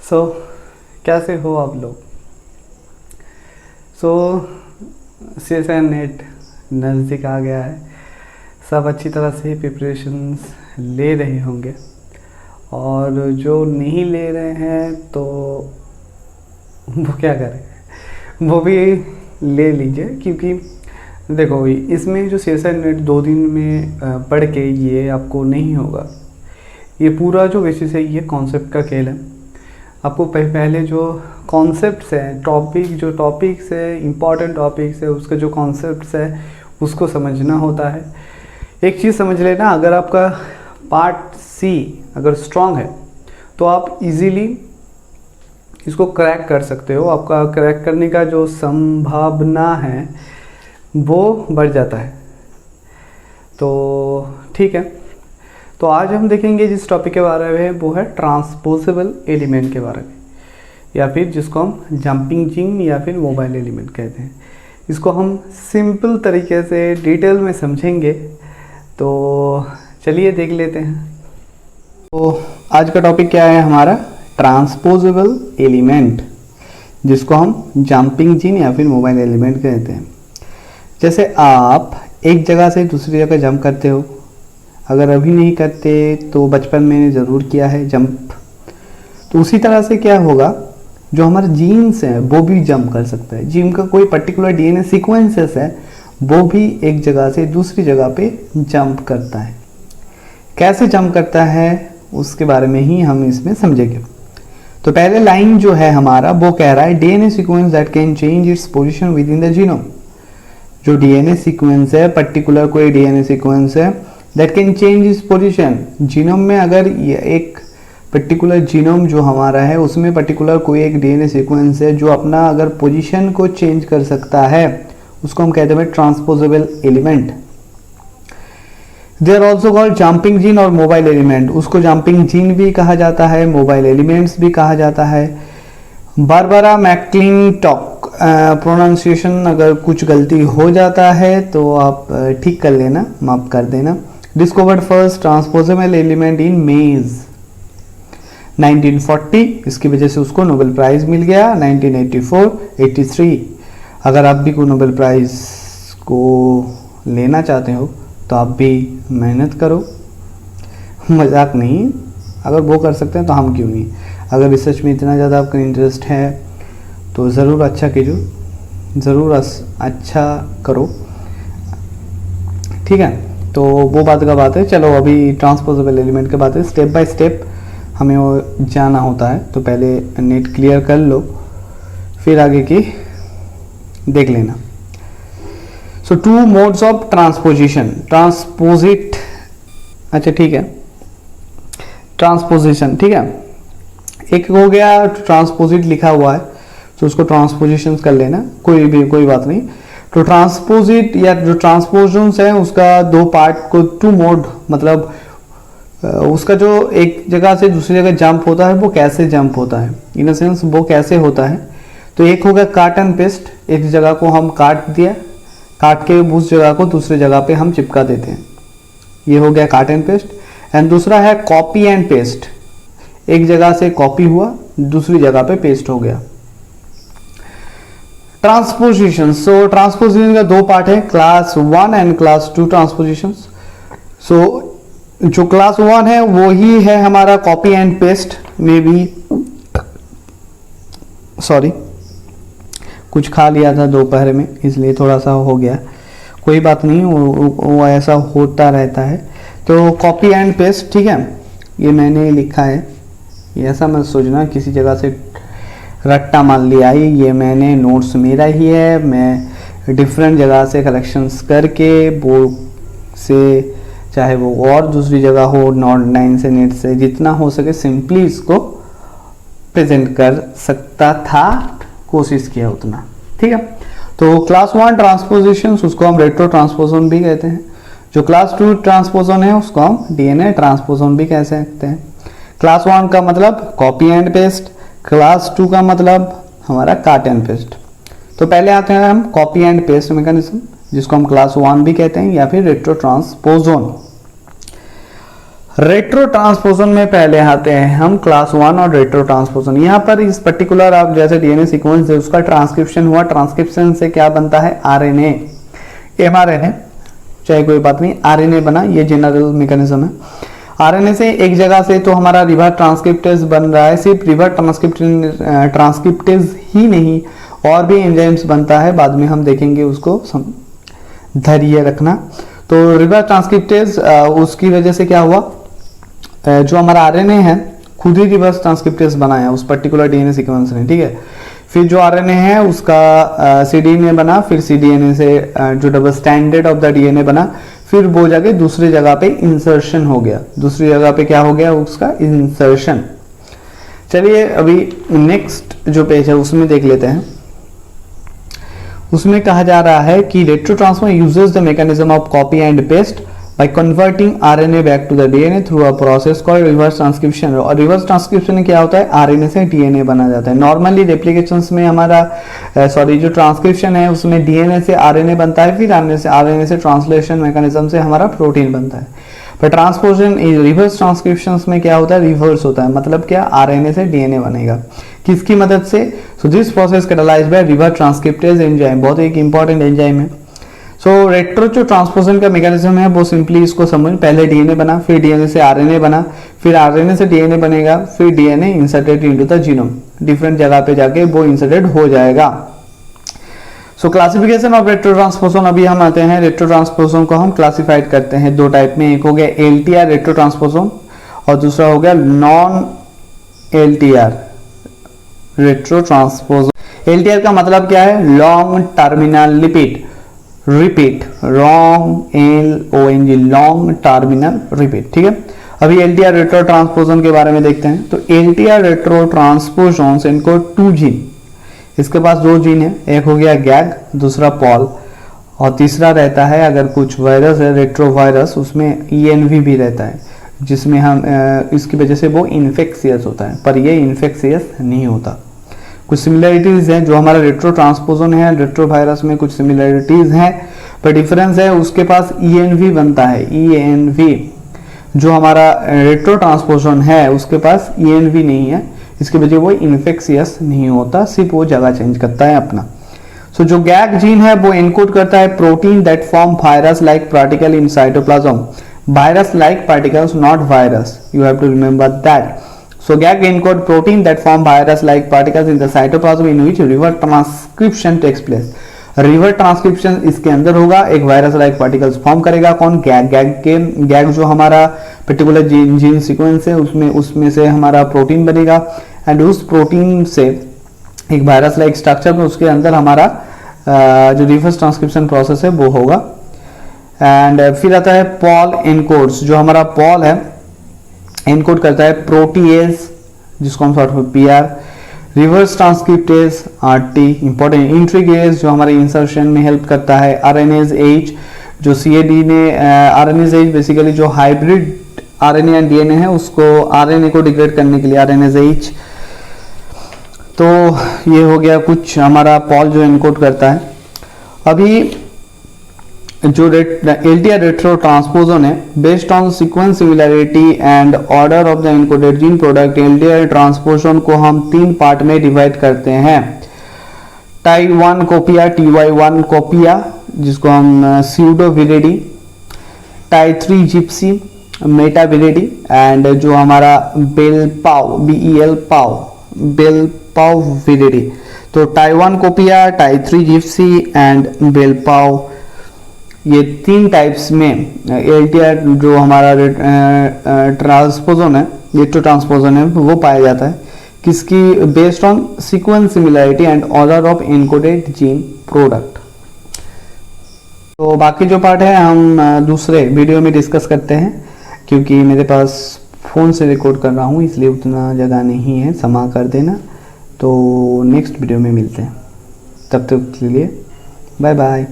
सो कैसे हो आप लोग? CSIR नेट नज़दीक आ गया है। सब अच्छी तरह से प्रिपरेशंस ले रहे होंगे, और जो नहीं ले रहे हैं तो वो क्या करें, वो भी ले लीजिए। क्योंकि देखो, इसमें जो CSIR नेट 2 दिन में पढ़ के ये आपको नहीं होगा। ये पूरा जो बेसिस है ये कॉन्सेप्ट का खेल है। आपको पहले जो कॉन्सेप्ट्स हैं, टॉपिक्स है, इम्पॉर्टेंट टॉपिक्स है, उसका जो कॉन्सेप्ट्स है उसको समझना होता है। एक चीज़ समझ लेना, अगर आपका पार्ट सी अगर स्ट्रांग है तो आप इजीली इसको क्रैक कर सकते हो। आपका क्रैक करने का जो संभावना है वो बढ़ जाता है। तो ठीक है, तो आज हम देखेंगे जिस टॉपिक के बारे में, वो है ट्रांसपोजेबल एलिमेंट के बारे में, या फिर जिसको हम जंपिंग जीन या फिर मोबाइल एलिमेंट कहते हैं। इसको हम सिंपल तरीके से डिटेल में समझेंगे। तो चलिए देख लेते हैं। तो आज का टॉपिक क्या है हमारा? ट्रांसपोजेबल एलिमेंट, जिसको हम जंपिंग जीन या फिर मोबाइल एलिमेंट कहते हैं। जैसे आप एक जगह से दूसरी जगह जंप करते हो, अगर अभी नहीं करते तो बचपन में ज़रूर किया है जंप, तो उसी तरह से क्या होगा, जो हमारा जीन्स है वो भी जंप कर सकता है। जीन का कोई पर्टिकुलर DNA सीक्वेंसेस है, वो भी एक जगह से दूसरी जगह पे जंप करता है। कैसे जंप करता है उसके बारे में ही हम इसमें समझेंगे। तो पहले लाइन जो है हमारा वो कह रहा है DNA sequence that can change its position with in the genome. जो DNA सीक्वेंस है, पर्टिकुलर कोई DNA सीक्वेंस है that can change its position. Genome में अगर ये एक पर्टिकुलर जीनोम जो हमारा है उसमें पर्टिकुलर कोई एक DNA सीक्वेंस है जो अपना अगर पोजीशन को चेंज कर सकता है, उसको हम कहते हैं transposable element. They are also called jumping gene और मोबाइल एलिमेंट। उसको जंपिंग जीन भी कहा जाता है, मोबाइल एलिमेंट्स भी कहा जाता है। बारबरा मैक्लिंटॉक प्रोनाउंसिएशन, अगर कुछ गलती हो जाता है तो आप ठीक कर लेना, माफ कर देना। Discovered first transposable element in मेज 1940, इसकी वजह से उसको नोबेल प्राइज मिल गया। 1984, 83, अगर आप भी को नोबेल प्राइज को लेना चाहते हो तो आप भी मेहनत करो, मजाक नहीं। अगर वो कर सकते हैं तो हम क्यों नहीं। अगर रिसर्च में इतना ज़्यादा आपका इंटरेस्ट है तो ज़रूर अच्छा कीजिए, ज़रूर अच्छा करो, ठीक है। तो वो बात का बात है। चलो अभी ट्रांसपोजेबल एलिमेंट के बात है, स्टेप बाय स्टेप हमें वो जाना होता है। तो पहले नेट क्लियर कर लो, फिर आगे की देख लेना। सो 2 मोड्स ऑफ ट्रांसपोजिशन, ट्रांसपोजिट, अच्छा ठीक है, ट्रांसपोजिशन, ठीक है। एक हो गया ट्रांसपोजिट लिखा हुआ है, तो उसको ट्रांसपोजिशन कर लेना, कोई बात नहीं। तो ट्रांसपोजिट या जो ट्रांसपोजिशंस है उसका 2 पार्ट को 2 मोड, मतलब उसका जो एक जगह से दूसरी जगह जंप होता है वो कैसे जंप होता है, इन अ सेंस वो कैसे होता है। तो एक होगा काट एंड पेस्ट, एक जगह को हम काट दिया, काट के उस जगह को दूसरी जगह पे हम चिपका देते हैं, ये हो गया काट एंड पेस्ट। एंड दूसरा है कॉपी एंड पेस्ट, एक जगह से कॉपी हुआ दूसरी जगह पे पेस्ट हो गया। ट्रांसपोजिशन, सो ट्रांसपोजिशन का 2 पार्ट है, क्लास 1 एंड क्लास 2 ट्रांसपोजिशन। सो जो क्लास 1 है वो ही है हमारा कॉपी एंड पेस्ट में भी, सॉरी कुछ खा लिया था दोपहर में इसलिए थोड़ा सा हो गया, कोई बात नहीं, वो ऐसा होता रहता है। तो कॉपी एंड पेस्ट, ठीक है, ये मैंने लिखा है, ये ऐसा मत सोचना किसी जगह से रट्टा मान लिया, ये मैंने नोट्स मेरा ही है, मैं डिफरेंट जगह से कलेक्शंस करके वो से, चाहे वो और दूसरी जगह हो, नॉट 9 से नेट से, जितना हो सके सिंपली इसको प्रेजेंट कर सकता था, कोशिश किया उतना, ठीक है। तो क्लास 1 ट्रांसपोजिशन उसको हम रेट्रो ट्रांसपोजन भी कहते हैं। जो क्लास 2 ट्रांसपोजन है उसको हम DNA ट्रांसपोजन भी कह सकते हैं। क्लास 1 का मतलब कॉपी एंड पेस्ट, क्लास 2 का मतलब हमारा काट एंड पेस्ट। तो पहले आते हैं हम कॉपी एंड पेस्ट मैकेनिज्म, जिसको हम क्लास 1 भी कहते हैं या फिर रेट्रो ट्रांसपोजन। रेट्रो ट्रांसपोजन में पहले आते हैं हम क्लास 1 और रेट्रो ट्रांसपोजन। यहाँ पर इस पर्टिकुलर आप जैसे डीएनए सीक्वेंस है उसका ट्रांसक्रिप्शन हुआ, ट्रांसक्रिप्शन से क्या बनता है आरएनए, एमआरएनए, चाहे कोई बात नहीं, आरएनए बना, ये जनरल मैकेनिज्म है। आरएनए से एक जगह से तो हमारा रिवर्स ट्रांसक्रिप्टेज बन रहा है, सिर्फ रिवर्स ट्रांसक्रिप्टेज ही नहीं और भी एंजाइम्स बनता है, बाद में हम देखेंगे उसको, धैर्य रखना। तो रिवर्स ट्रांसक्रिप्टेज उसकी वजह से क्या हुआ, जो हमारा आरएनए है खुद ही रिवर्स ट्रांसक्रिप्टेज बनाया उस पर्टिकुलर डीएनए सीक्वेंस ने, ठीक है। फिर जो आरएनए है उसका सीडीएनए बना, फिर सीडीएनए से जो double standard of the DNA बना, फिर वो जाके दूसरी जगह पे इंसर्शन हो गया, दूसरी जगह पे क्या हो गया उसका इंसर्शन। चलिए अभी नेक्स्ट जो पेज है उसमें देख लेते हैं। उसमें कहा जा रहा है कि retro transform uses the mechanism of copy and paste by converting RNA back to the DNA through a process called reverse transcription। और रिवर्स ट्रांसक्रिप्शन में क्या होता है, आरएनए से डीएनए बना जाता है। नॉर्मली रेप्लिकेशंस में हमारा जो ट्रांसक्रिप्शन है उसमें डीएनए से आरएनए बनता है, फिर आरएनए से ट्रांसलेशन मैकेनिज्म से हमारा प्रोटीन बनता है। पर ट्रांसपोजन रिवर्स ट्रांसक्रिप्शंस में क्या होता है, रिवर्स होता है, मतलब क्या आरएनए से डीएनए बनेगा, किसकी मदद से, so this process catalysed by reverse transcriptase enzyme, बहुत एक इंपॉर्टेंट एंजाइम है। सो रेट्रो जो ट्रांसपोजन का मैकेनिज्म है वो सिंपली इसको समझ, पहले डीएनए बना, फिर डीएनए से आरएनए बना, फिर आरएनए से डीएनए बनेगा, फिर DNA inserted into the genome, different जगह पे जाके वो इंसर्टेड हो जाएगा। सो क्लासिफिकेशन ऑफ रेट्रो ट्रांसपोजन, अभी हम आते हैं रेट्रो ट्रांसपोजन को हम क्लासिफाइड करते हैं दो टाइप में, एक हो गया एलटीआर रेट्रो ट्रांसपोजन और दूसरा हो गया नॉन एलटीआर रेट्रो ट्रांसपोजन। एलटीआर का मतलब क्या है, long terminal lipid repeat, long LONG, long terminal repeat, ठीक है। अभी एलटीआर रेट्रो ट्रांसपोजन के बारे में देखते हैं। तो एलटीआर रेट्रो ट्रांसपोजन इनको 2 जीन, इसके पास 2 जीन है, एक हो गया गैग, दूसरा पॉल, और तीसरा रहता है अगर कुछ वायरस है रेट्रो वायरस, उसमें ENV भी रहता है, जिसमें हम इसकी वजह से वो इन्फेक्शियस होता है, पर ये इन्फेक्शियस नहीं होता। कुछ सिमिलरिटीज हैं, जो हमारा रेट्रो ट्रांसपोजन है रेट्रो वायरस में कुछ सिमिलरिटीज हैं, पर डिफरेंस है उसके पास ENV बनता है, ENV। जो हमारा रेट्रो ट्रांसपोजन है उसके पास ENV नहीं है, इसकी वजह वो इन्फेक्शियस नहीं होता, सिर्फ वो जगह चेंज करता है अपना। सो जो गैग जीन है वो एनकोड करता है protein that form virus like particle in cytoplasm, virus like particles, not virus, you have to remember that. So GAG encode protein that form virus-like particles in the cytoplasm in which reverse transcription takes place। Reverse transcription इसके अंदर होगा, एक virus like particles form करेगा, कौन, gag जो हमारा particular gene sequence है उसमें से हमारा प्रोटीन बनेगा, एंड उस प्रोटीन से एक वायरस लाइक स्ट्रक्चर में उसके अंदर हमारा जो रिवर्स ट्रांसक्रिप्शन प्रोसेस है वो होगा। एंड फिर आता है पॉल एनकोड्स, जो हमारा पॉल है एनकोड करता है प्रोटीएज, जिसको हम शॉर्ट में PR, reverse transcriptase RT, important, integrase जो हमारे इंसर्शन में हेल्प करता है, RNase H, जो CAD ने RNase H बेसिकली जो हाइब्रिड RNA एंड DNA है उसको RNA को डिग्रेड करने के लिए RNase H। तो ये हो गया कुछ हमारा पॉल जो एनकोड करता है। अभी जो एलटीआर रेट्रो ट्रांसपोजन है based on sequence similarity and order of the encoded gene product, LTR transposon को हम 3 पार्ट में डिवाइड करते हैं। टाइप 1 कोपिया, TY1 कोपिया जिसको हम pseudoviridae, type 3 gypsy, metaviridae, and जो हमारा Bel Pao, BEL Pao, Bel Pao viridae. तो type 1 copia, type 3 gypsy and Bel Pao, ये 3 टाइप्स में एलटीआर जो हमारा ट्रांसपोजन है, रेट्रो ट्रांसपोजन है, वो पाया जाता है, किसकी, based on sequence similarity and order of encoded gene product. तो बाकी जो पार्ट है हम दूसरे वीडियो में डिस्कस करते हैं, क्योंकि मेरे पास फ़ोन से रिकॉर्ड कर रहा हूँ इसलिए उतना जगह नहीं है, क्षमा कर देना। तो नेक्स्ट वीडियो में मिलते हैं, तब तक के लिए बाय बाय।